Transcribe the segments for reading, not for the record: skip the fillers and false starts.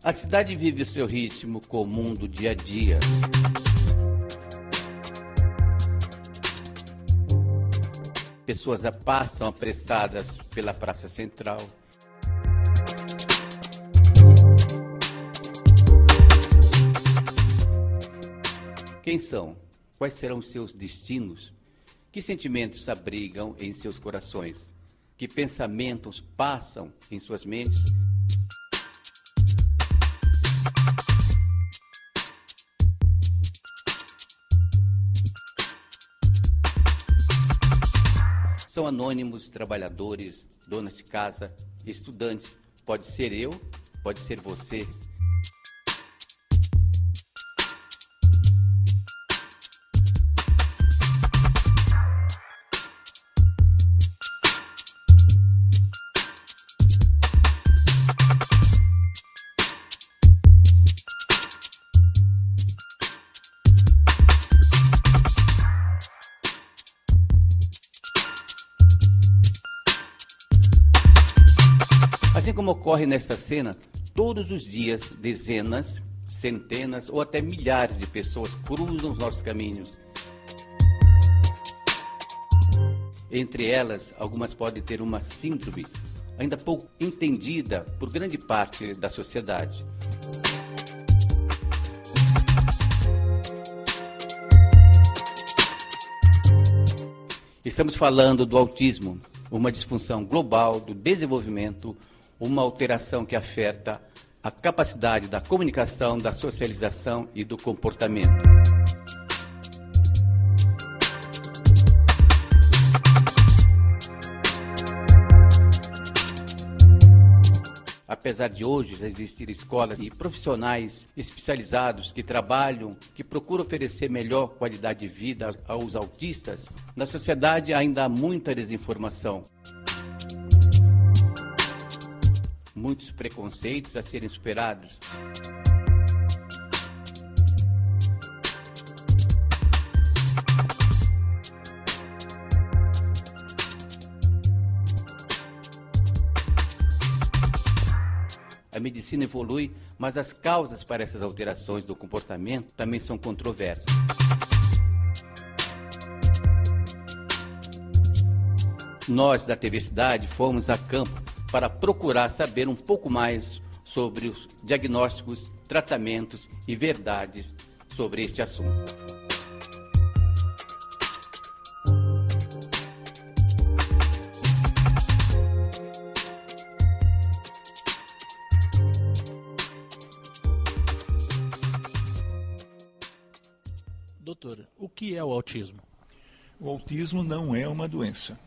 A cidade vive o seu ritmo comum do dia a dia. Pessoas passam apressadas pela praça central. Quem são? Quais serão os seus destinos? Que sentimentos abrigam em seus corações? Que pensamentos passam em suas mentes? São anônimos, trabalhadores, donas de casa, estudantes. Pode ser eu, pode ser você. Assim como ocorre nesta cena, todos os dias dezenas, centenas ou até milhares de pessoas cruzam os nossos caminhos. Entre elas, algumas podem ter uma síndrome ainda pouco entendida por grande parte da sociedade. Estamos falando do autismo, uma disfunção global do desenvolvimento, uma alteração que afeta a capacidade da comunicação, da socialização e do comportamento. Apesar de hoje já existir escolas e profissionais especializados que trabalham, que procuram oferecer melhor qualidade de vida aos autistas, na sociedade ainda há muita desinformação. Muitos preconceitos a serem superados. A medicina evolui, mas as causas para essas alterações do comportamento também são controversas. Nós, da TV Cidade, fomos a campo para procurar saber um pouco mais sobre os diagnósticos, tratamentos e verdades sobre este assunto. Doutora, o que é o autismo? O autismo não é uma doença.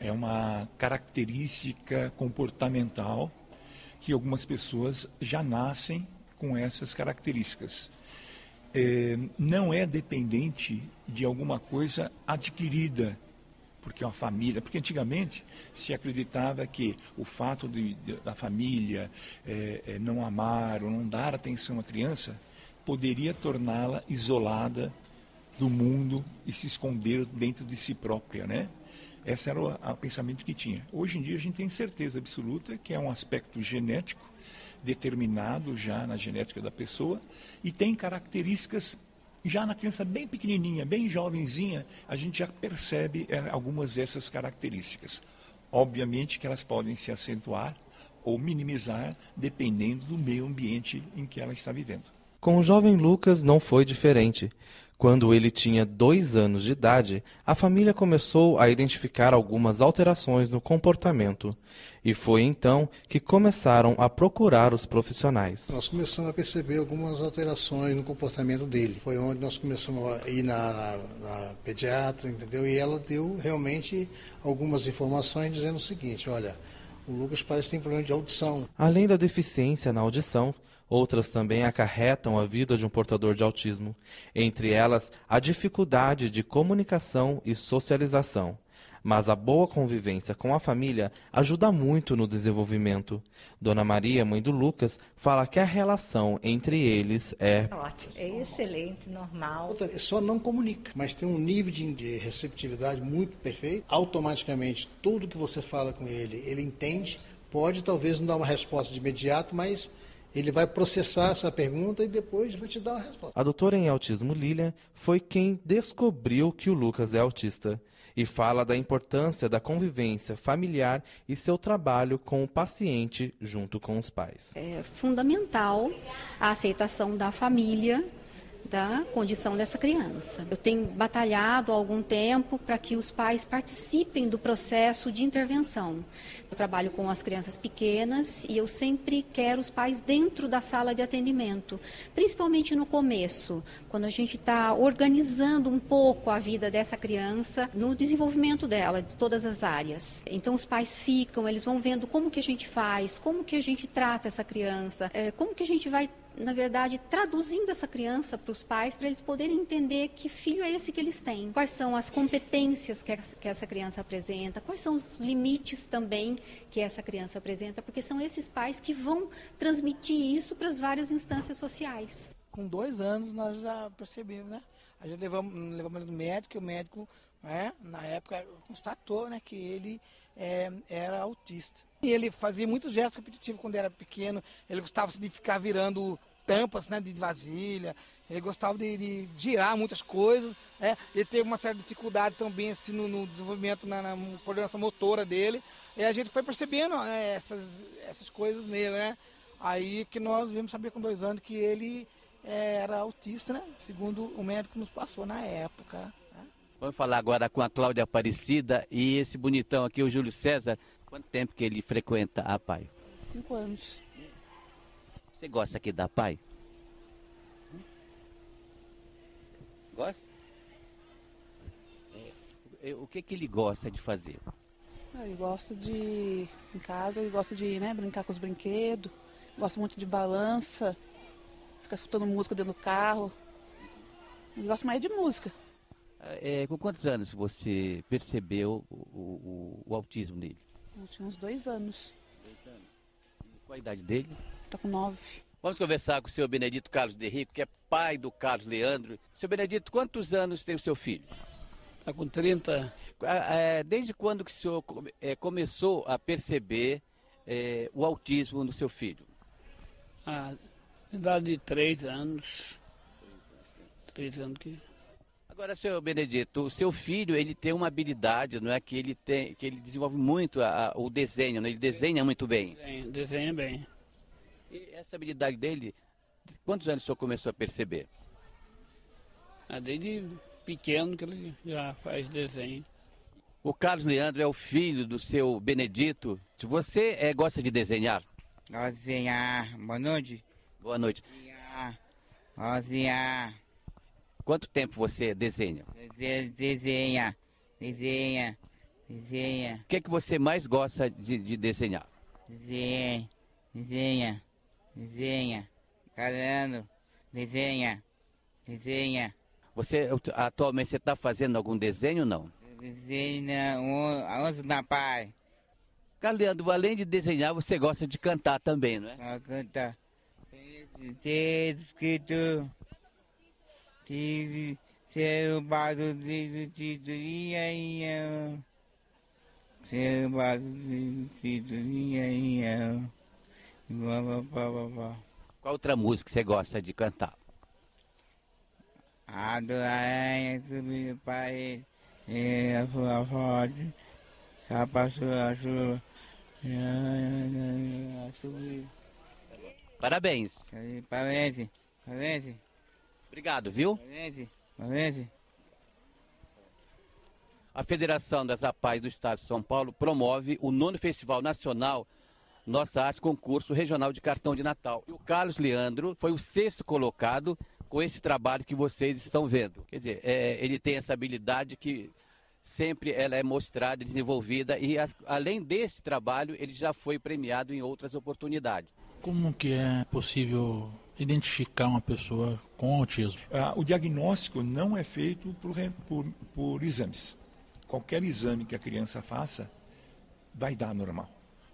É uma característica comportamental que algumas pessoas já nascem com essas características. Não é dependente de alguma coisa adquirida, porque é uma família. Porque antigamente se acreditava que o fato da família não amar ou não dar atenção à criança poderia torná-la isolada do mundo e se esconder dentro de si própria, né? Esse era o pensamento que tinha. Hoje em dia a gente tem certeza absoluta que é um aspecto genético, determinado já na genética da pessoa, e tem características, já na criança bem pequenininha, bem jovenzinha, a gente já percebe algumas dessas características. Obviamente que elas podem se acentuar ou minimizar, dependendo do meio ambiente em que ela está vivendo. Com o jovem Lucas não foi diferente. Quando ele tinha 2 anos de idade, a família começou a identificar algumas alterações no comportamento. E foi então que começaram a procurar os profissionais. Nós começamos a perceber algumas alterações no comportamento dele. Foi onde nós começamos a ir na pediatra, entendeu? E ela deu realmente algumas informações dizendo o seguinte: olha, o Lucas parece que tem problema de audição. Além da deficiência na audição, outras também acarretam a vida de um portador de autismo, entre elas a dificuldade de comunicação e socialização. Mas a boa convivência com a família ajuda muito no desenvolvimento. Dona Maria, mãe do Lucas, fala que a relação entre eles é ótimo, é excelente, normal. Só não comunica, mas tem um nível de receptividade muito perfeito. Automaticamente, tudo que você fala com ele, ele entende. Pode talvez não dar uma resposta de imediato, mas Ele vai processar essa pergunta e depois vai te dar uma resposta. A doutora em autismo Lilian foi quem descobriu que o Lucas é autista e fala da importância da convivência familiar e seu trabalho com o paciente junto com os pais. É fundamental a aceitação da família da condição dessa criança. Eu tenho batalhado há algum tempo para que os pais participem do processo de intervenção. Eu trabalho com as crianças pequenas e eu sempre quero os pais dentro da sala de atendimento, principalmente no começo, quando a gente está organizando um pouco a vida dessa criança no desenvolvimento dela, de todas as áreas. Então os pais ficam, eles vão vendo como que a gente faz, como que a gente trata essa criança, como que a gente vai, na verdade, traduzindo essa criança para os pais, para eles poderem entender que filho é esse que eles têm. Quais são as competências que essa criança apresenta, quais são os limites também que essa criança apresenta, porque são esses pais que vão transmitir isso para as várias instâncias sociais. Com 2 anos nós já percebemos, né? A gente levamos ele no médico, e o médico, né, na época, constatou, né, que ele era autista. E ele fazia muitos gestos repetitivos quando era pequeno. Ele gostava de ficar virando tampas, né, de vasilha. Ele gostava de girar muitas coisas. Ele teve uma certa dificuldade também assim, no desenvolvimento, na coordenação motora dele. E a gente foi percebendo essas coisas nele, né? Aí que nós vimos saber com 2 anos que ele era autista, né? Segundo o médico nos passou na época. Né? Vamos falar agora com a Cláudia Aparecida e esse bonitão aqui, o Júlio César. Quanto tempo que ele frequenta a PAI? 5 anos. Você gosta aqui da PAI? Gosta? O que ele gosta de fazer? Eu gosto de, em casa, eu gosto de brincar com os brinquedos, gosto muito de balança, ficar escutando música dentro do carro. Eu gosto mais de música. Com quantos anos você percebeu o autismo dele? Eu tinha uns 2 anos. 2 anos. E qual a idade dele? Tá com 9. Vamos conversar com o senhor Benedito Carlos de Rico, que é pai do Carlos Leandro. Senhor Benedito, quantos anos tem o seu filho? Está com 30. Desde quando que o senhor começou a perceber o autismo no seu filho? A idade de 3 anos. 3 anos que... Agora, senhor Benedito, o seu filho, ele tem uma habilidade, não é? Que ele desenvolve muito o desenho, né? Ele desenha muito bem. Desenha bem. E essa habilidade dele, quantos anos o senhor começou a perceber? Desde pequeno que ele já faz desenho. O Carlos Leandro é o filho do seu Benedito. Você gosta de desenhar? Desenhar. Boa noite. Boa noite. Desenhar. Quanto tempo você desenha? Desenha. O que você mais gosta de desenhar? Desenha. Caramba. Desenha. Você atualmente está fazendo algum desenho ou não? Desenha onde na pai. Carlos Leandro, além de desenhar, você gosta de cantar também, não é? Cantar. Ter escrito. Tive ser o barulho de titulinha. Ser o barulho de titulinha. Qual outra música você gosta de cantar? A do aranha subiu para ele. A sua forte. Já passou a chuva. Parabéns. Parabéns. Obrigado, viu? Parabéns. A Federação das APAES do Estado de São Paulo promove o 9º Festival Nacional Nossa Arte Concurso Regional de Cartão de Natal. E o Carlos Leandro foi o 6º colocado com esse trabalho que vocês estão vendo. Quer dizer, ele tem essa habilidade que sempre ela é mostrada, desenvolvida e além desse trabalho ele já foi premiado em outras oportunidades. Como que é possível identificar uma pessoa com autismo? O diagnóstico não é feito por exames. Qualquer exame que a criança faça vai dar normal.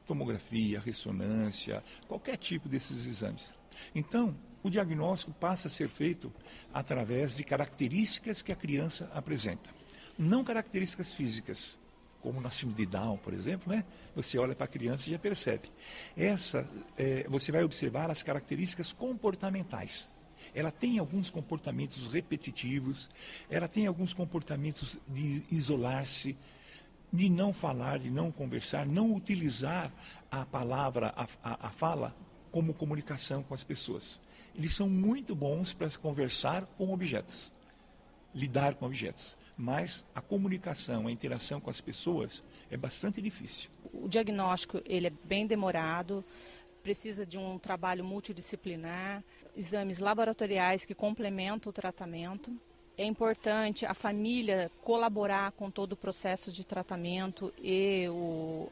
Tomografia, ressonância, qualquer tipo desses exames. Então, o diagnóstico passa a ser feito através de características que a criança apresenta. Não características físicas, como na síndrome de Down, por exemplo, né? Você olha para a criança e já percebe. Você vai observar as características comportamentais. Ela tem alguns comportamentos repetitivos, ela tem alguns comportamentos de isolar-se, de não falar, de não conversar, não utilizar a palavra, a fala, como comunicação com as pessoas. Eles são muito bons para conversar com objetos, lidar com objetos. Mas a comunicação, a interação com as pessoas é bastante difícil. O diagnóstico ele é bem demorado, precisa de um trabalho multidisciplinar, exames laboratoriais que complementam o tratamento. É importante a família colaborar com todo o processo de tratamento e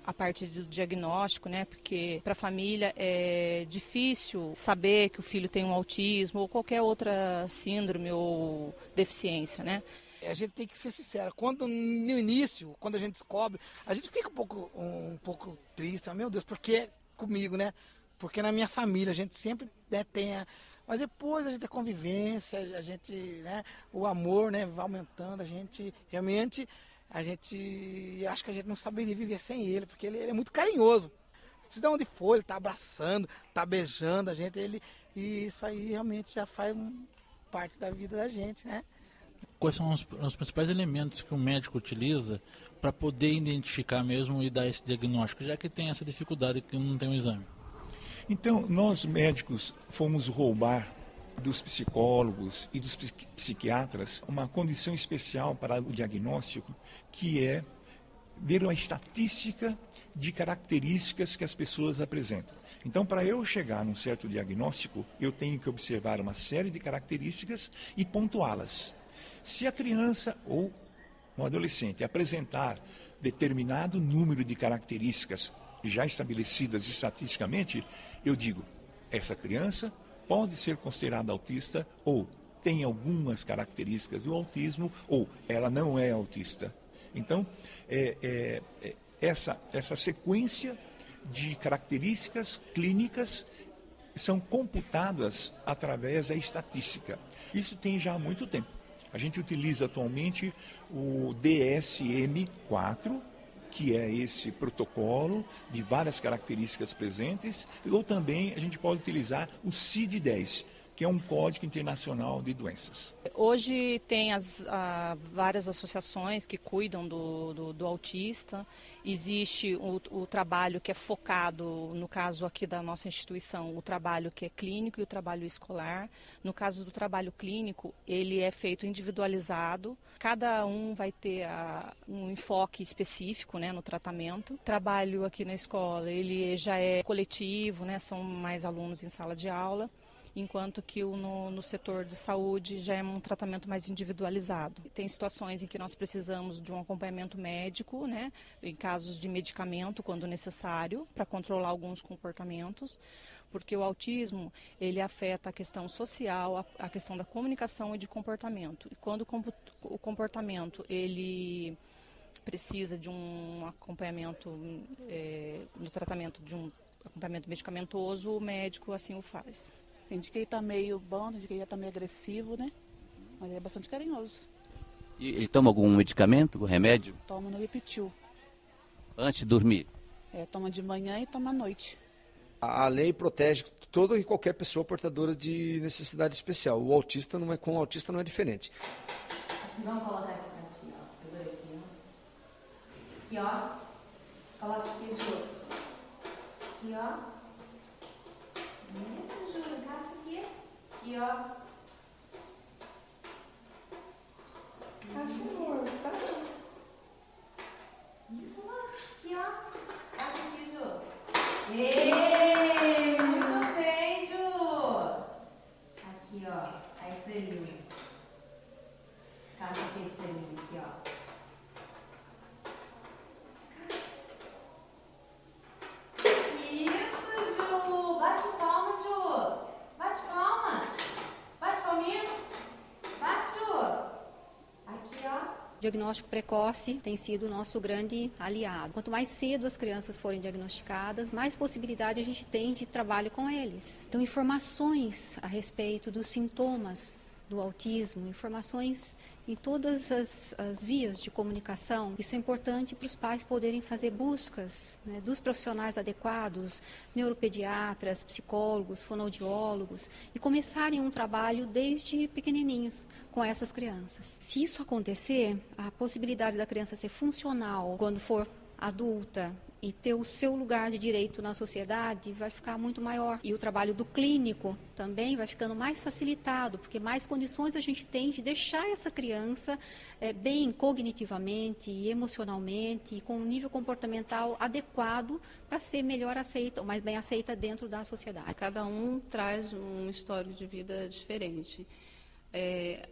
a parte do diagnóstico, né? Porque para a família é difícil saber que o filho tem um autismo ou qualquer outra síndrome ou deficiência, né? A gente tem que ser sincero, no início, quando a gente descobre, a gente fica um pouco triste, meu Deus, por que comigo, né? Porque na minha família a gente sempre, né, mas depois a gente a convivência, a gente, né, o amor, né, vai aumentando, a gente acho que a gente não saberia viver sem ele, porque ele é muito carinhoso. Se de onde for, ele tá abraçando, tá beijando a gente, e isso aí realmente já faz parte da vida da gente, né? Quais são os principais elementos que o médico utiliza para poder identificar mesmo e dar esse diagnóstico, já que tem essa dificuldade que não tem um exame? Então, nós médicos fomos roubar dos psicólogos e dos psiquiatras uma condição especial para o diagnóstico, que é ver uma estatística de características que as pessoas apresentam. Então, para eu chegar num certo diagnóstico, eu tenho que observar uma série de características e pontuá-las. Se a criança ou um adolescente apresentar determinado número de características já estabelecidas estatisticamente, eu digo, essa criança pode ser considerada autista ou tem algumas características do autismo ou ela não é autista. Então, essa sequência de características clínicas são computadas através da estatística. Isso tem já há muito tempo. A gente utiliza atualmente o DSM-4, que é esse protocolo de várias características presentes, ou também a gente pode utilizar o CID-10, que é um código internacional de doenças. Hoje tem várias associações que cuidam do autista. Existe o trabalho que é focado, no caso aqui da nossa instituição, o trabalho que é clínico e o trabalho escolar. No caso do trabalho clínico, ele é feito individualizado. Cada um vai ter um enfoque específico, né, no tratamento. O trabalho aqui na escola, ele já é coletivo, né, são mais alunos em sala de aula, enquanto que no setor de saúde já é um tratamento mais individualizado. Tem situações em que nós precisamos de um acompanhamento médico, né, em casos de medicamento, quando necessário, para controlar alguns comportamentos, porque o autismo, ele afeta a questão social, a questão da comunicação e de comportamento. E quando o comportamento, ele precisa de um acompanhamento no tratamento, de um acompanhamento medicamentoso, o médico assim o faz. Tem de que ele está meio bom, tem de que ele está meio agressivo, né? Mas ele é bastante carinhoso. E ele toma algum medicamento, algum remédio? Toma no Repetil. Antes de dormir? Toma de manhã e toma à noite. A lei protege toda e qualquer pessoa portadora de necessidade especial. O autista não é, com o autista não é diferente. Vamos colocar aqui pra ti, ó. Segura aqui, ó. Aqui, ó. Coloca aqui, Ju. Aqui, ó. Isso, Ju. Encaixa aqui. Aqui, ó. Encaixa mesmo, sabe isso? Isso lá. Aqui, ó. Encaixa aqui, Ju. Êêêê! Muito bem, Ju. Aqui, ó. A estrelinha. Encaixa aqui a estrelinha. Aqui, ó. O diagnóstico precoce tem sido o nosso grande aliado. Quanto mais cedo as crianças forem diagnosticadas, mais possibilidade a gente tem de trabalho com eles. Então, informações a respeito dos sintomas do autismo, informações em todas as vias de comunicação. Isso é importante para os pais poderem fazer buscas, né, dos profissionais adequados, neuropediatras, psicólogos, fonoaudiólogos, e começarem um trabalho desde pequenininhos com essas crianças. Se isso acontecer, a possibilidade da criança ser funcional quando for adulta e ter o seu lugar de direito na sociedade vai ficar muito maior. E o trabalho do clínico também vai ficando mais facilitado, porque mais condições a gente tem de deixar essa criança bem cognitivamente, emocionalmente e com um nível comportamental adequado para ser melhor aceita, ou mais bem aceita dentro da sociedade. Cada um traz um histórico de vida diferente.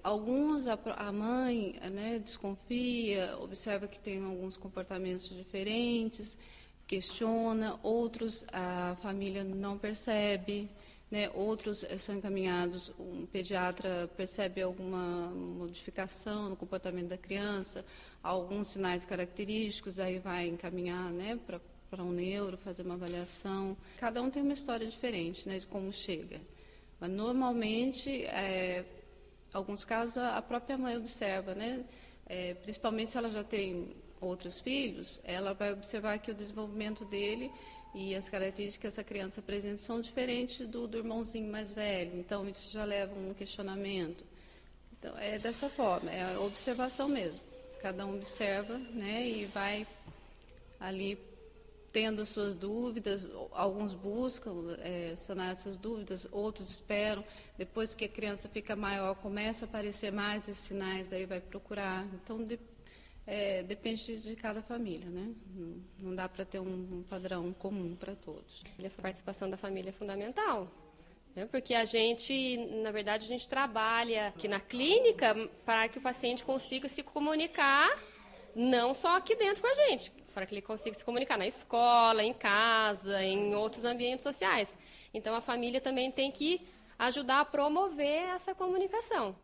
Alguns, a mãe, né, desconfia, observa que tem alguns comportamentos diferentes, questiona, outros a família não percebe, né, outros são encaminhados, um pediatra percebe alguma modificação no comportamento da criança, alguns sinais característicos, aí vai encaminhar, né, para um neuro, fazer uma avaliação. Cada um tem uma história diferente, né, de como chega. Mas, normalmente, alguns casos a própria mãe observa, né? Principalmente se ela já tem outros filhos, ela vai observar que o desenvolvimento dele e as características que essa criança apresenta são diferentes do irmãozinho mais velho. Então, isso já leva a um questionamento. Então, é dessa forma, é a observação mesmo. Cada um observa, né? E vai ali tendo suas dúvidas, alguns buscam sanar suas dúvidas, outros esperam. Depois que a criança fica maior, começa a aparecer mais esses sinais, daí vai procurar. Então, depende de cada família, né? Não dá para ter um padrão comum para todos. A participação da família é fundamental, né? Porque a gente, na verdade, a gente trabalha aqui na clínica para que o paciente consiga se comunicar, não só aqui dentro com a gente, para que ele consiga se comunicar na escola, em casa, em outros ambientes sociais. Então, a família também tem que ajudar a promover essa comunicação.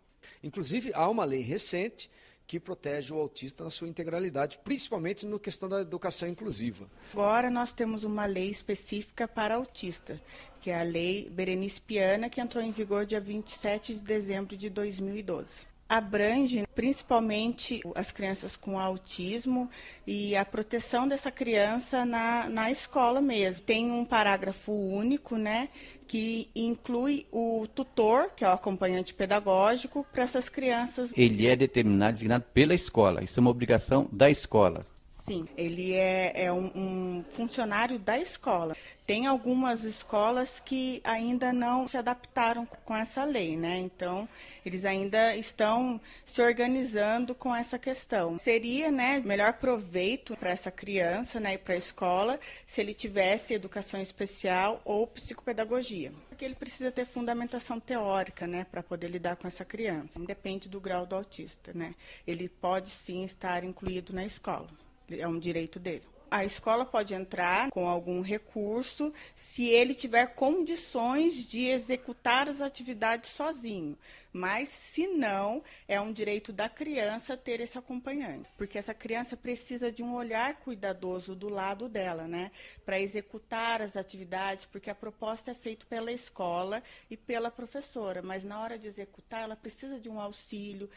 Inclusive, há uma lei recente que protege o autista na sua integralidade, principalmente na questão da educação inclusiva. Agora nós temos uma lei específica para autista, que é a Lei Berenice Piana, que entrou em vigor dia 27 de dezembro de 2012. Abrange principalmente as crianças com autismo e a proteção dessa criança na escola mesmo. Tem um parágrafo único, né, que inclui o tutor, que é o acompanhante pedagógico, para essas crianças. Ele é determinado, designado pela escola. Isso é uma obrigação da escola. Sim, ele é um funcionário da escola. Tem algumas escolas que ainda não se adaptaram com essa lei, né? Então, eles ainda estão se organizando com essa questão. Seria, né, melhor proveito para essa criança, né, e para a escola, se ele tivesse educação especial ou psicopedagogia. Porque ele precisa ter fundamentação teórica, né, para poder lidar com essa criança. Depende do grau do autista, né? Ele pode sim estar incluído na escola. É um direito dele. A escola pode entrar com algum recurso se ele tiver condições de executar as atividades sozinho. Mas, se não, é um direito da criança ter esse acompanhante. Porque essa criança precisa de um olhar cuidadoso do lado dela, né? Para executar as atividades, porque a proposta é feita pela escola e pela professora. Mas, na hora de executar, ela precisa de um auxílio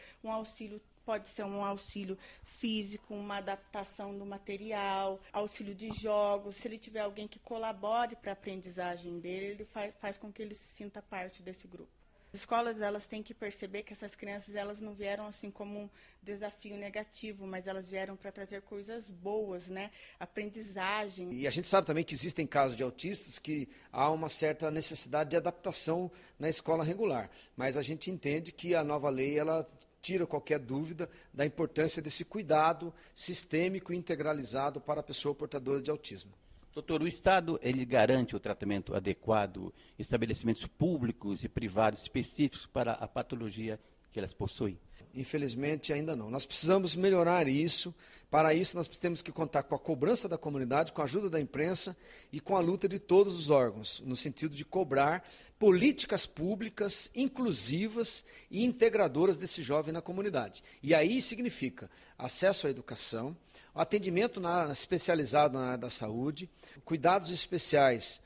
pode ser um auxílio físico, uma adaptação do material, auxílio de jogos. Se ele tiver alguém que colabore para a aprendizagem dele, ele faz com que ele se sinta parte desse grupo. As escolas, elas têm que perceber que essas crianças, elas não vieram assim como um desafio negativo, mas elas vieram para trazer coisas boas, né? Aprendizagem. E a gente sabe também que existem casos de autistas que há uma certa necessidade de adaptação na escola regular. Mas a gente entende que a nova lei, ela tira qualquer dúvida da importância desse cuidado sistêmico e integralizado para a pessoa portadora de autismo. Doutor, o Estado ele garante o tratamento adequado, estabelecimentos públicos e privados específicos para a patologia que elas possuem? Infelizmente, ainda não. Nós precisamos melhorar isso. Para isso, nós temos que contar com a cobrança da comunidade, com a ajuda da imprensa e com a luta de todos os órgãos, no sentido de cobrar políticas públicas inclusivas e integradoras desse jovem na comunidade. E aí significa acesso à educação, atendimento especializado na área da saúde, cuidados especiais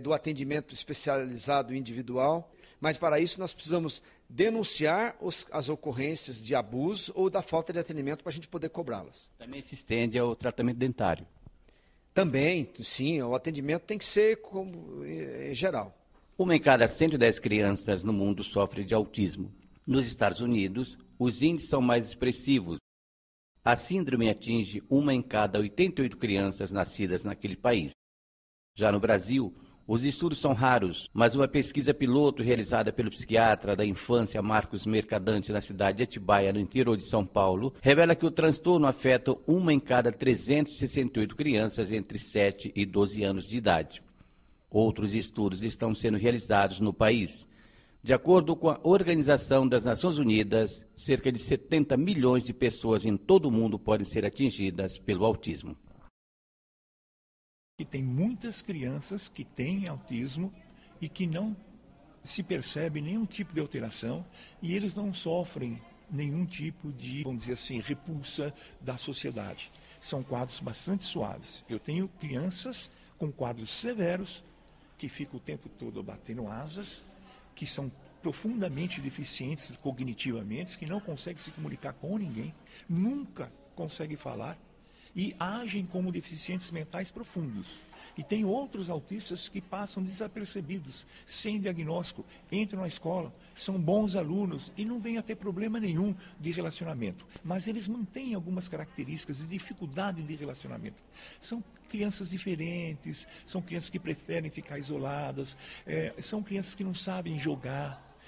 do atendimento especializado individual, Mas para isso nós precisamos denunciar as ocorrências de abuso ou da falta de atendimento para a gente poder cobrá-las. Também se estende ao tratamento dentário. Também, sim, o atendimento tem que ser em geral. 1 em cada 110 crianças no mundo sofre de autismo. Nos Estados Unidos, os índices são mais expressivos. A síndrome atinge 1 em cada 88 crianças nascidas naquele país. Já no Brasil, os estudos são raros, mas uma pesquisa piloto realizada pelo psiquiatra da infância Marcos Mercadante na cidade de Atibaia, no interior de São Paulo, revela que o transtorno afeta 1 em cada 368 crianças entre 7 e 12 anos de idade. Outros estudos estão sendo realizados no país. De acordo com a Organização das Nações Unidas, cerca de 70 milhões de pessoas em todo o mundo podem ser atingidas pelo autismo. Que tem muitas crianças que têm autismo e que não se percebe nenhum tipo de alteração e eles não sofrem nenhum tipo de, vamos dizer assim, repulsa da sociedade. São quadros bastante suaves. Eu tenho crianças com quadros severos que ficam o tempo todo batendo asas, que são profundamente deficientes cognitivamente, que não conseguem se comunicar com ninguém, nunca conseguem falar e agem como deficientes mentais profundos. E tem outros autistas que passam desapercebidos, sem diagnóstico, entram na escola, são bons alunos e não vêm a ter problema nenhum de relacionamento. Mas eles mantêm algumas características de dificuldade de relacionamento. São crianças diferentes, são crianças que preferem ficar isoladas, são crianças que não sabem jogar.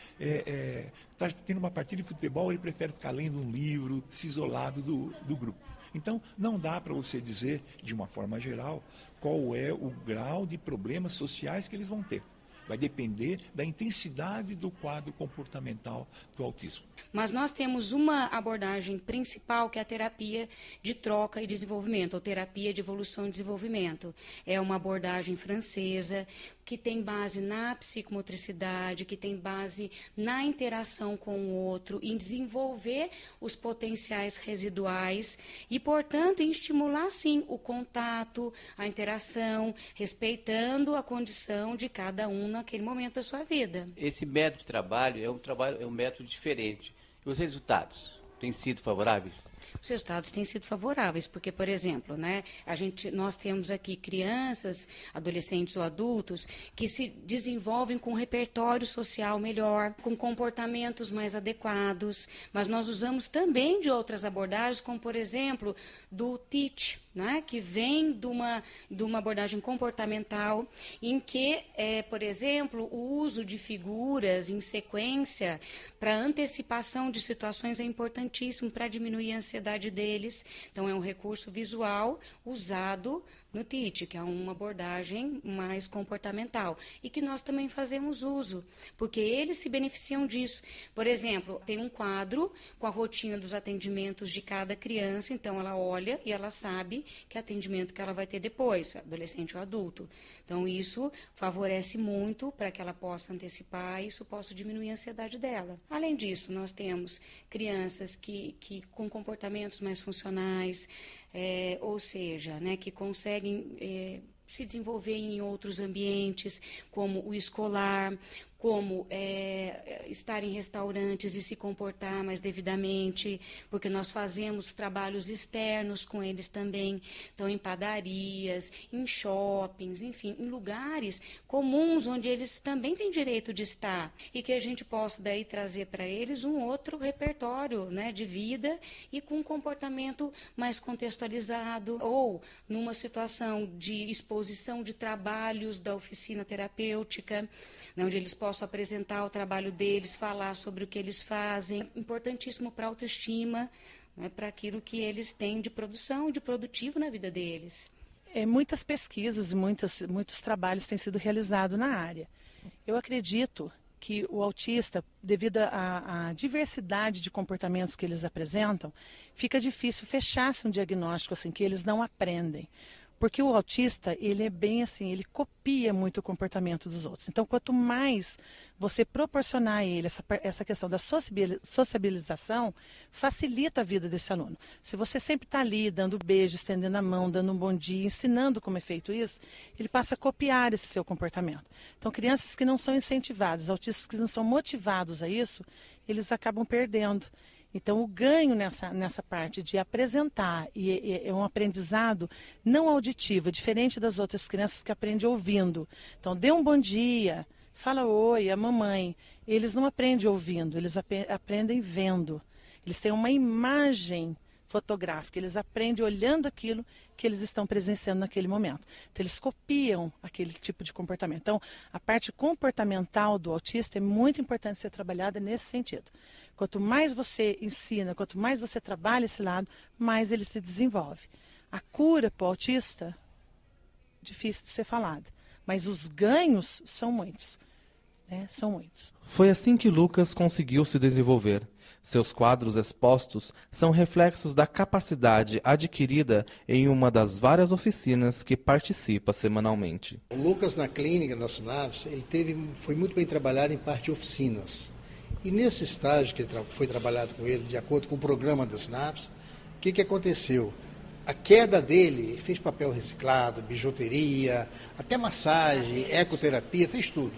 Está tendo uma partida de futebol, ele prefere ficar lendo um livro, se isolado do grupo. Então, não dá para você dizer, de uma forma geral, qual é o grau de problemas sociais que eles vão ter. Vai depender da intensidade do quadro comportamental do autismo. Mas nós temos uma abordagem principal, que é a terapia de troca e desenvolvimento, ou terapia de evolução e desenvolvimento. É uma abordagem francesa que tem base na psicomotricidade, que tem base na interação com o outro, em desenvolver os potenciais residuais e, portanto, em estimular, sim, o contato, a interação, respeitando a condição de cada um naquele momento da sua vida. Esse método de trabalho é um método diferente. E os resultados têm sido favoráveis? Os resultados têm sido favoráveis, porque, por exemplo, né, nós temos aqui crianças, adolescentes ou adultos que se desenvolvem com um repertório social melhor, com comportamentos mais adequados, mas nós usamos também de outras abordagens, como, por exemplo, do TEACH, né, que vem de uma abordagem comportamental, em que, por exemplo, o uso de figuras em sequência para antecipação de situações é importantíssimo para diminuir a ansiedade deles. Então, é um recurso visual usado no TEACH, que é uma abordagem mais comportamental, e que nós também fazemos uso, porque eles se beneficiam disso. Por exemplo, tem um quadro com a rotina dos atendimentos de cada criança, então ela olha e ela sabe que atendimento que ela vai ter depois, adolescente ou adulto. Então, isso favorece muito para que ela possa antecipar e isso possa diminuir a ansiedade dela. Além disso, nós temos crianças que com comportamentos mais funcionais, ou seja, né, que conseguem se desenvolver em outros ambientes, como o escolar, como estar em restaurantes e se comportar mais devidamente, porque nós fazemos trabalhos externos com eles também, então em padarias, em shoppings, enfim, em lugares comuns onde eles também têm direito de estar, e que a gente possa daí trazer para eles um outro repertório, né, de vida e com um comportamento mais contextualizado, ou numa situação de exposição de trabalhos da oficina terapêutica, onde eles possam apresentar o trabalho deles, falar sobre o que eles fazem. Importantíssimo para a autoestima, né, para aquilo que eles têm de produção, de produtivo na vida deles. Muitas pesquisas e muitos trabalhos têm sido realizados na área. Eu acredito que o autista, devido à diversidade de comportamentos que eles apresentam, fica difícil fechar-se um diagnóstico assim, que eles não aprendem. Porque o autista, ele é bem assim, ele copia muito o comportamento dos outros. Então, quanto mais você proporcionar a ele essa questão da sociabilização, facilita a vida desse aluno. Se você sempre está ali, dando beijo, estendendo a mão, dando um bom dia, ensinando como é feito isso, ele passa a copiar esse seu comportamento. Então, crianças que não são incentivadas, autistas que não são motivados a isso, eles acabam perdendo. Então, o ganho nessa parte de apresentar, e é um aprendizado não auditivo, diferente das outras crianças que aprendem ouvindo. Então, dê um bom dia, fala oi, a mamãe. Eles não aprendem ouvindo, eles aprendem vendo. Eles têm uma imagem fotográfica, eles aprendem olhando aquilo que eles estão presenciando naquele momento. Então, eles copiam aquele tipo de comportamento. Então, a parte comportamental do autista é muito importante ser trabalhada nesse sentido. Quanto mais você ensina, quanto mais você trabalha esse lado, mais ele se desenvolve. A cura para o autista, difícil de ser falada, mas os ganhos são muitos. São muitos. Foi assim que Lucas conseguiu se desenvolver. Seus quadros expostos são reflexos da capacidade adquirida em uma das várias oficinas que participa semanalmente. O Lucas, na clínica da Synapse, foi muito bem trabalhado em parte de oficinas. E nesse estágio que foi trabalhado com ele, de acordo com o programa da Synapse, o que aconteceu? A queda dele fez papel reciclado, bijuteria, até massagem, ecoterapia, fez tudo.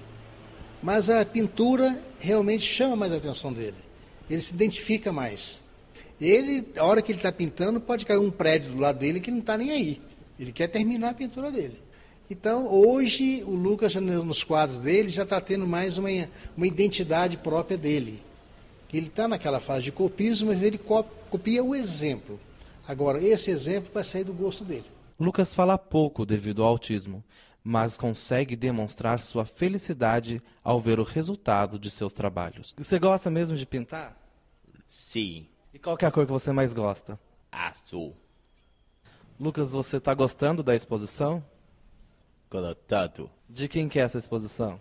Mas a pintura realmente chama mais a atenção dele. Ele se identifica mais. A hora que ele está pintando, pode cair um prédio do lado dele que não está nem aí. Ele quer terminar a pintura dele. Então, hoje, o Lucas, nos quadros dele, já está tendo mais uma identidade própria dele. Ele está naquela fase de copismo, mas ele copia o exemplo. Agora, esse exemplo vai sair do gosto dele. Lucas fala pouco devido ao autismo, mas consegue demonstrar sua felicidade ao ver o resultado de seus trabalhos. Você gosta mesmo de pintar? Sim. E qual que é a cor que você mais gosta? Azul. Lucas, você está gostando da exposição? Gostando. De quem que é essa exposição?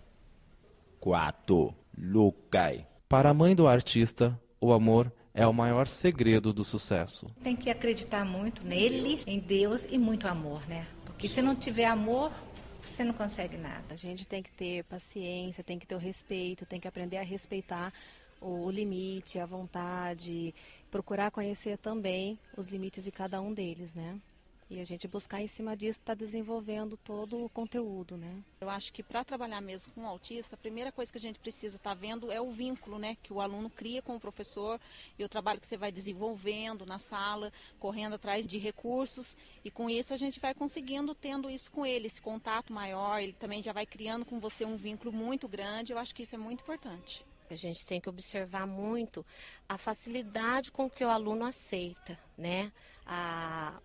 Lucas. Para a mãe do artista, o amor é o maior segredo do sucesso. Tem que acreditar muito nele, em Deus e muito amor, né? Porque se não tiver amor, você não consegue nada. A gente tem que ter paciência, tem que ter o respeito, tem que aprender a respeitar o limite, a vontade, procurar conhecer também os limites de cada um deles, né? E a gente buscar em cima disso, está desenvolvendo todo o conteúdo, né? Eu acho que para trabalhar mesmo com o autista, a primeira coisa que a gente precisa estar vendo é o vínculo, né? Que o aluno cria com o professor e o trabalho que você vai desenvolvendo na sala, correndo atrás de recursos. E com isso a gente vai conseguindo, tendo isso com ele, esse contato maior. Ele também já vai criando com você um vínculo muito grande. Eu acho que isso é muito importante. A gente tem que observar muito a facilidade com que o aluno aceita, né?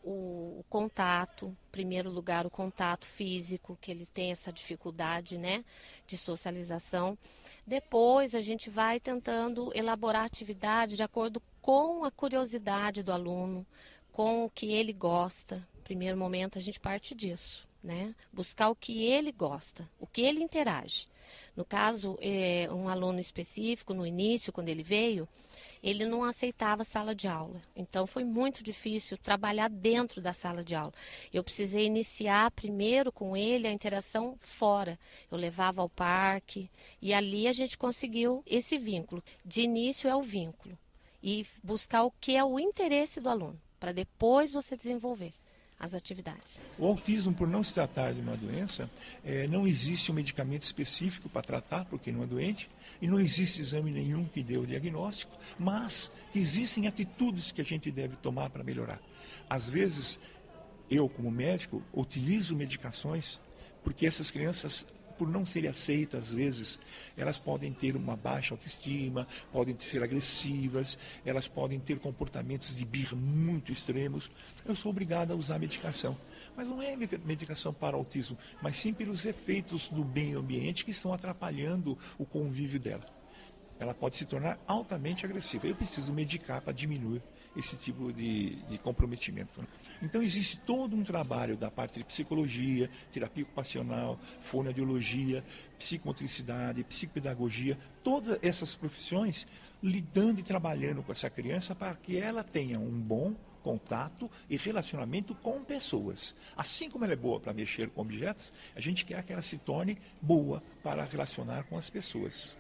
O contato, em primeiro lugar, o contato físico, que ele tem essa dificuldade, né, de socialização. Depois a gente vai tentando elaborar a atividade de acordo com a curiosidade do aluno, com o que ele gosta. No primeiro momento a gente parte disso, né? Buscar o que ele gosta, o que ele interage. No caso, um aluno específico, no início, quando ele veio, ele não aceitava sala de aula. Então, foi muito difícil trabalhar dentro da sala de aula. Eu precisei iniciar primeiro com ele a interação fora. Eu levava ao parque e ali a gente conseguiu esse vínculo. De início é o vínculo e buscar o que é o interesse do aluno, para depois você desenvolver as atividades. O autismo, por não se tratar de uma doença, não existe um medicamento específico para tratar, porque não é doente, e não existe exame nenhum que dê o diagnóstico, mas existem atitudes que a gente deve tomar para melhorar. Às vezes, eu, como médico, utilizo medicações, porque essas crianças, por não serem aceitas, às vezes, elas podem ter uma baixa autoestima, podem ser agressivas, elas podem ter comportamentos de birra muito extremos. Eu sou obrigado a usar medicação. Mas não é medicação para autismo, mas sim pelos efeitos do meio ambiente que estão atrapalhando o convívio dela. Ela pode se tornar altamente agressiva. Eu preciso medicar para diminuir esse tipo de comprometimento. Então existe todo um trabalho da parte de psicologia, terapia ocupacional, fonoaudiologia, psicomotricidade, psicopedagogia, todas essas profissões lidando e trabalhando com essa criança para que ela tenha um bom contato e relacionamento com pessoas. Assim como ela é boa para mexer com objetos, a gente quer que ela se torne boa para relacionar com as pessoas.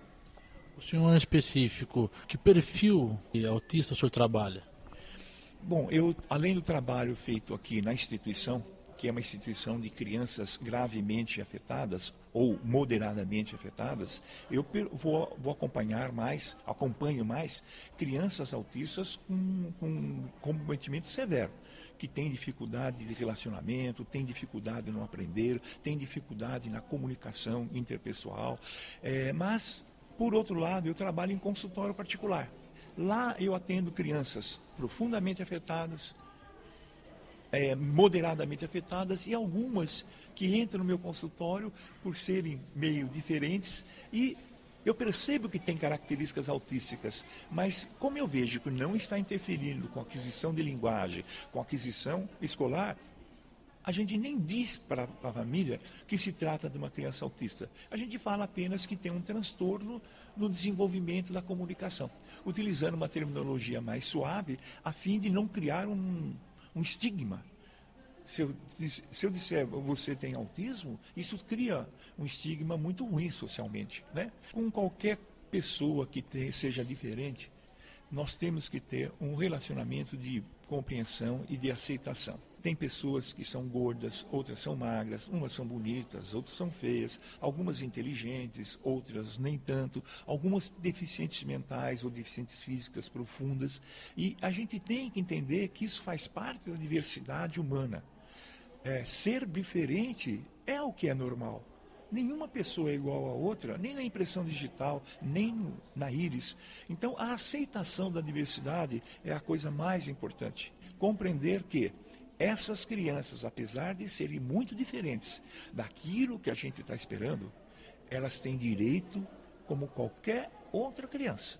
O senhor é específico, que perfil de autista o senhor trabalha? Bom, eu, além do trabalho feito aqui na instituição, que é uma instituição de crianças gravemente afetadas ou moderadamente afetadas, eu vou acompanho mais crianças autistas com comprometimento severo, que têm dificuldade de relacionamento, têm dificuldade no aprender, têm dificuldade na comunicação interpessoal. Mas, por outro lado, eu trabalho em consultório particular. Lá eu atendo crianças profundamente afetadas, moderadamente afetadas e algumas que entram no meu consultório por serem meio diferentes e eu percebo que tem características autísticas, mas como eu vejo que não está interferindo com a aquisição de linguagem, com a aquisição escolar, a gente nem diz para a família que se trata de uma criança autista. A gente fala apenas que tem um transtorno no desenvolvimento da comunicação, utilizando uma terminologia mais suave, a fim de não criar um estigma. Se eu disser você tem autismo, isso cria um estigma muito ruim socialmente, né? Com qualquer pessoa que seja diferente, nós temos que ter um relacionamento de compreensão e de aceitação. Tem pessoas que são gordas, outras são magras, umas são bonitas, outras são feias, algumas inteligentes, outras nem tanto, algumas deficientes mentais ou deficientes físicas profundas. E a gente tem que entender que isso faz parte da diversidade humana. Ser diferente é o que é normal. Nenhuma pessoa é igual a outra, nem na impressão digital, nem na íris. Então, a aceitação da diversidade é a coisa mais importante. Compreender que essas crianças, apesar de serem muito diferentes daquilo que a gente está esperando, elas têm direito como qualquer outra criança.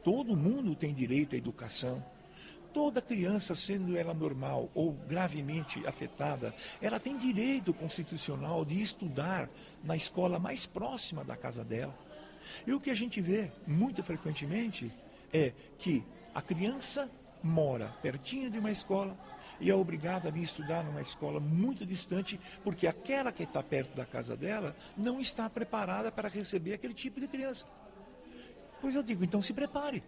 Todo mundo tem direito à educação. Toda criança, sendo ela normal ou gravemente afetada, ela tem direito constitucional de estudar na escola mais próxima da casa dela. E o que a gente vê muito frequentemente é que a criança mora pertinho de uma escola e é obrigada a vir estudar numa escola muito distante, porque aquela que está perto da casa dela não está preparada para receber aquele tipo de criança. Pois eu digo, então se prepare.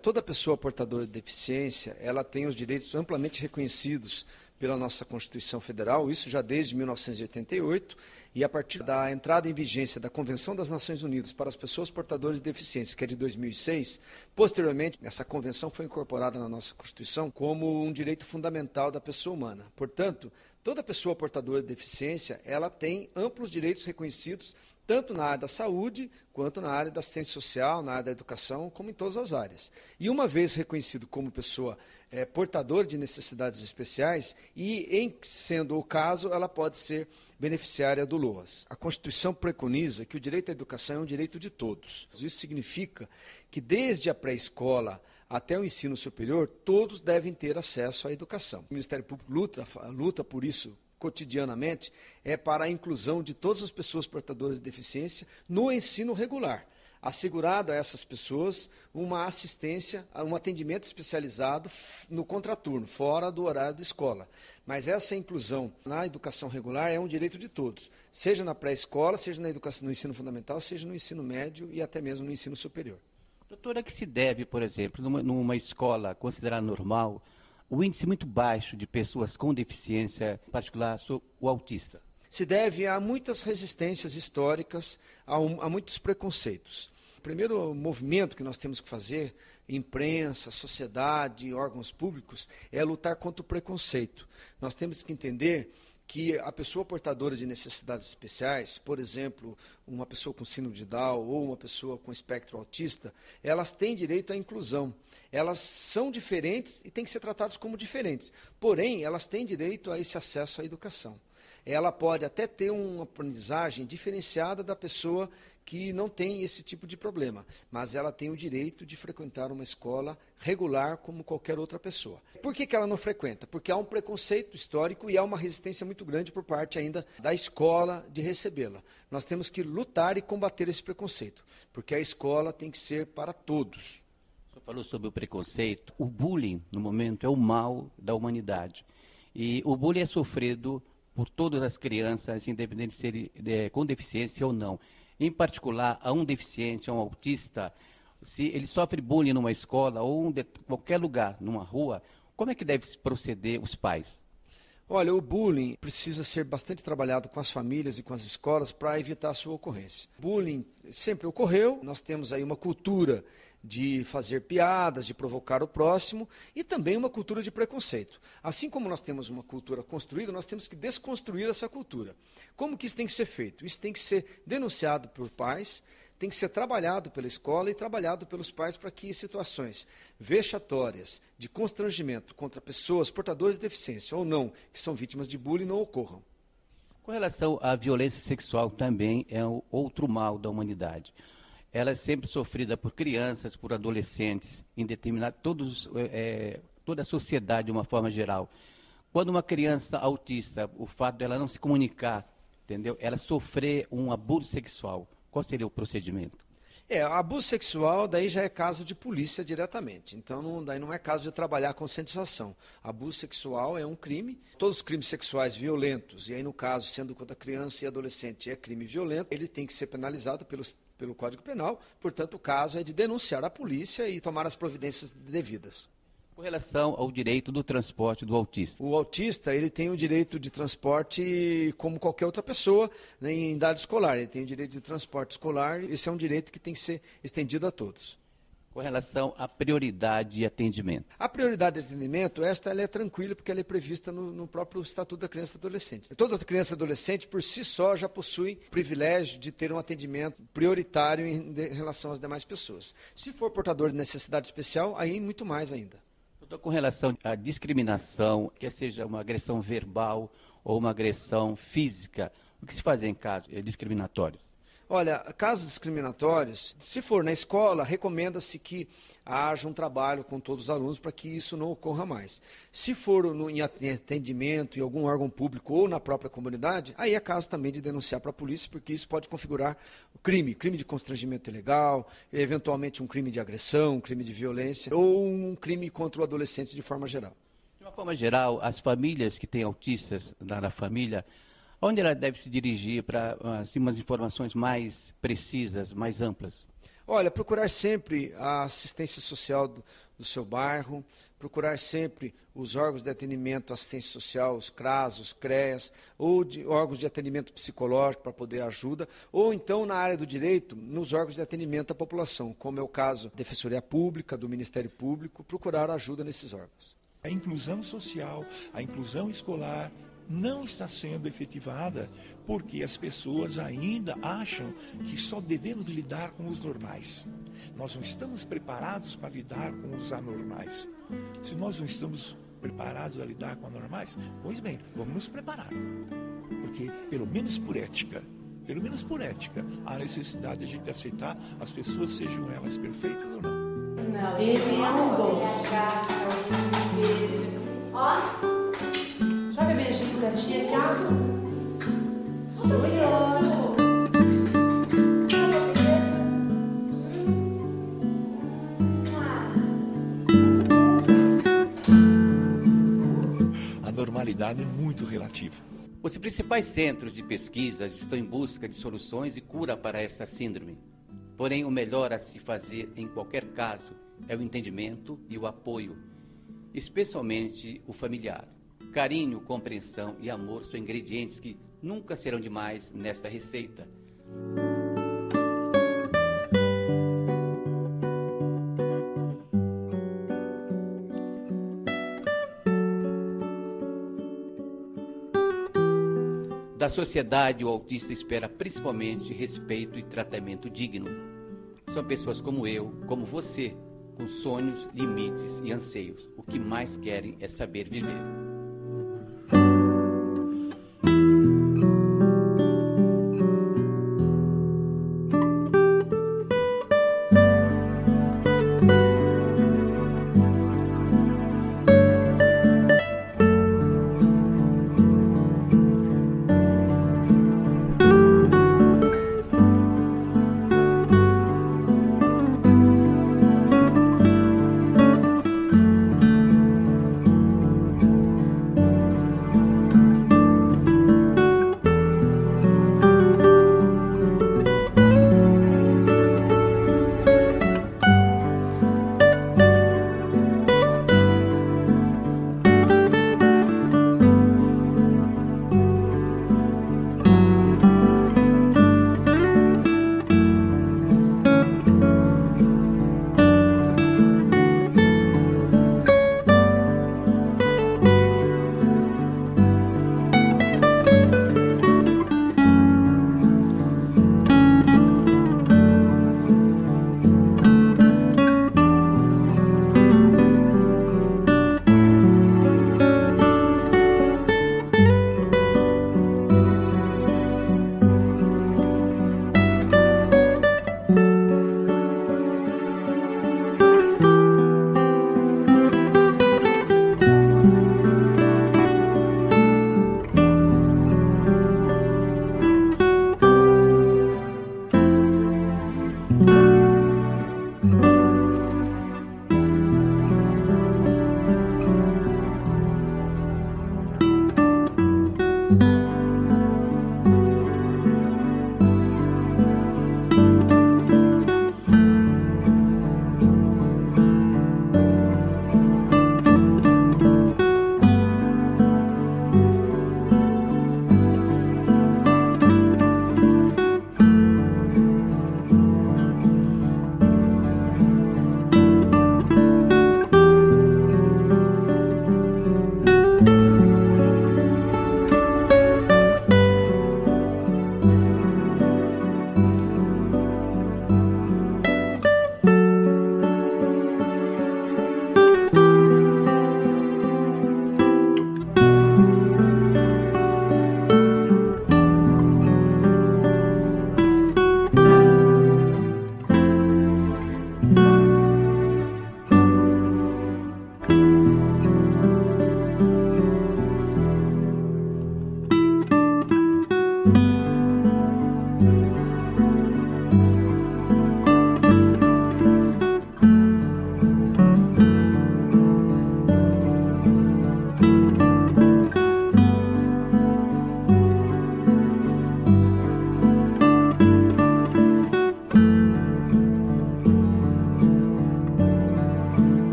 Toda pessoa portadora de deficiência, ela tem os direitos amplamente reconhecidos pela nossa Constituição Federal, isso já desde 1988, e a partir da entrada em vigência da Convenção das Nações Unidas para as Pessoas Portadoras de Deficiência, que é de 2006, posteriormente, essa convenção foi incorporada na nossa Constituição como um direito fundamental da pessoa humana. Portanto, toda pessoa portadora de deficiência, ela tem amplos direitos reconhecidos, tanto na área da saúde, quanto na área da assistência social, na área da educação, como em todas as áreas. E uma vez reconhecido como pessoa portadora de necessidades especiais, e em sendo o caso, ela pode ser beneficiária do LOAS. A Constituição preconiza que o direito à educação é um direito de todos. Isso significa que desde a pré-escola até o ensino superior, todos devem ter acesso à educação. O Ministério Público luta por isso cotidianamente, para a inclusão de todas as pessoas portadoras de deficiência no ensino regular, assegurado a essas pessoas uma assistência, um atendimento especializado no contraturno, fora do horário da escola. Mas essa inclusão na educação regular é um direito de todos, seja na pré-escola, seja na educação, no ensino fundamental, seja no ensino médio e até mesmo no ensino superior. Doutora, que se deve, por exemplo, numa escola considerada normal, o índice muito baixo de pessoas com deficiência, em particular o autista? Se deve a muitas resistências históricas, a muitos preconceitos. O primeiro movimento que nós temos que fazer, imprensa, sociedade, órgãos públicos, é lutar contra o preconceito. Nós temos que entender que a pessoa portadora de necessidades especiais, por exemplo, uma pessoa com síndrome de Down ou uma pessoa com espectro autista, elas têm direito à inclusão. Elas são diferentes e têm que ser tratadas como diferentes. Porém, elas têm direito a esse acesso à educação. Ela pode até ter uma aprendizagem diferenciada da pessoa que não tem esse tipo de problema, mas ela tem o direito de frequentar uma escola regular como qualquer outra pessoa. Por que ela não frequenta? Porque há um preconceito histórico e há uma resistência muito grande por parte ainda da escola de recebê-la. Nós temos que lutar e combater esse preconceito, porque a escola tem que ser para todos. O senhor falou sobre o preconceito. O bullying, no momento, é o mal da humanidade. E o bullying é sofrido por todas as crianças, independente de serem com deficiência ou não. Em particular, a um deficiente, a um autista, se ele sofre bullying numa escola ou em qualquer lugar, numa rua, como é que deve proceder os pais? Olha, o bullying precisa ser bastante trabalhado com as famílias e com as escolas para evitar a sua ocorrência. Bullying sempre ocorreu, nós temos aí uma cultura de fazer piadas, de provocar o próximo e também uma cultura de preconceito. Assim como nós temos uma cultura construída, nós temos que desconstruir essa cultura. Como que isso tem que ser feito? Isso tem que ser denunciado por pais, tem que ser trabalhado pela escola e trabalhado pelos pais para que situações vexatórias, de constrangimento contra pessoas portadoras de deficiência ou não, que são vítimas de bullying, não ocorram. Com relação à violência sexual, também é outro mal da humanidade. Ela é sempre sofrida por crianças, por adolescentes, em toda a sociedade de uma forma geral. Quando uma criança autista, o fato dela não se comunicar, entendeu? Ela sofrer um abuso sexual, qual seria o procedimento? Abuso sexual daí já é caso de polícia diretamente. Então, daí não é caso de trabalhar a conscientização. Abuso sexual é um crime. Todos os crimes sexuais violentos, e aí no caso, sendo contra criança e adolescente, é crime violento, ele tem que ser penalizado pelo Código Penal. Portanto, o caso é de denunciar à polícia e tomar as providências devidas. Com relação ao direito do transporte do autista. O autista, ele tem o direito de transporte como qualquer outra pessoa, né, em idade escolar. Ele tem o direito de transporte escolar. Esse é um direito que tem que ser estendido a todos. Com relação à prioridade de atendimento. A prioridade de atendimento, ela é tranquila porque ela é prevista no próprio Estatuto da Criança e do Adolescente. Toda criança e adolescente, por si só, já possui o privilégio de ter um atendimento prioritário em relação às demais pessoas. Se for portador de necessidade especial, aí muito mais ainda. Com relação à discriminação, quer seja uma agressão verbal ou uma agressão física, o que se faz em casos discriminatórios? Olha, casos discriminatórios, se for na escola, recomenda-se que haja um trabalho com todos os alunos para que isso não ocorra mais. Se for em atendimento, em algum órgão público ou na própria comunidade, aí é caso também de denunciar para a polícia, porque isso pode configurar o crime de constrangimento ilegal, eventualmente um crime de agressão, um crime de violência ou um crime contra o adolescente de forma geral. De uma forma geral, as famílias que têm autistas na família, onde ela deve se dirigir para assim, umas informações mais precisas, mais amplas? Olha, procurar sempre a assistência social do seu bairro, procurar sempre os órgãos de atendimento, assistência social, os CRAS, os CREAS, ou órgãos de atendimento psicológico para poder ajuda, ou então na área do direito, nos órgãos de atendimento à população, como é o caso da Defensoria Pública, do Ministério Público, procurar ajuda nesses órgãos. A inclusão social, a inclusão escolar, não está sendo efetivada porque as pessoas ainda acham que só devemos lidar com os normais. Nós não estamos preparados para lidar com os anormais. Se nós não estamos preparados a lidar com anormais, pois bem, vamos nos preparar. Porque, pelo menos por ética, há necessidade de a gente aceitar as pessoas, sejam elas perfeitas ou não. Ele é um doce. Ó. Joga beijinho da tia aqui, ó. A normalidade é muito relativa. Os principais centros de pesquisas estão em busca de soluções e cura para essa síndrome. Porém, o melhor a se fazer em qualquer caso é o entendimento e o apoio, especialmente o familiar. Carinho, compreensão e amor são ingredientes que nunca serão demais nesta receita. Da sociedade, o autista espera principalmente respeito e tratamento digno. São pessoas como eu, como você, com sonhos, limites e anseios. O que mais querem é saber viver.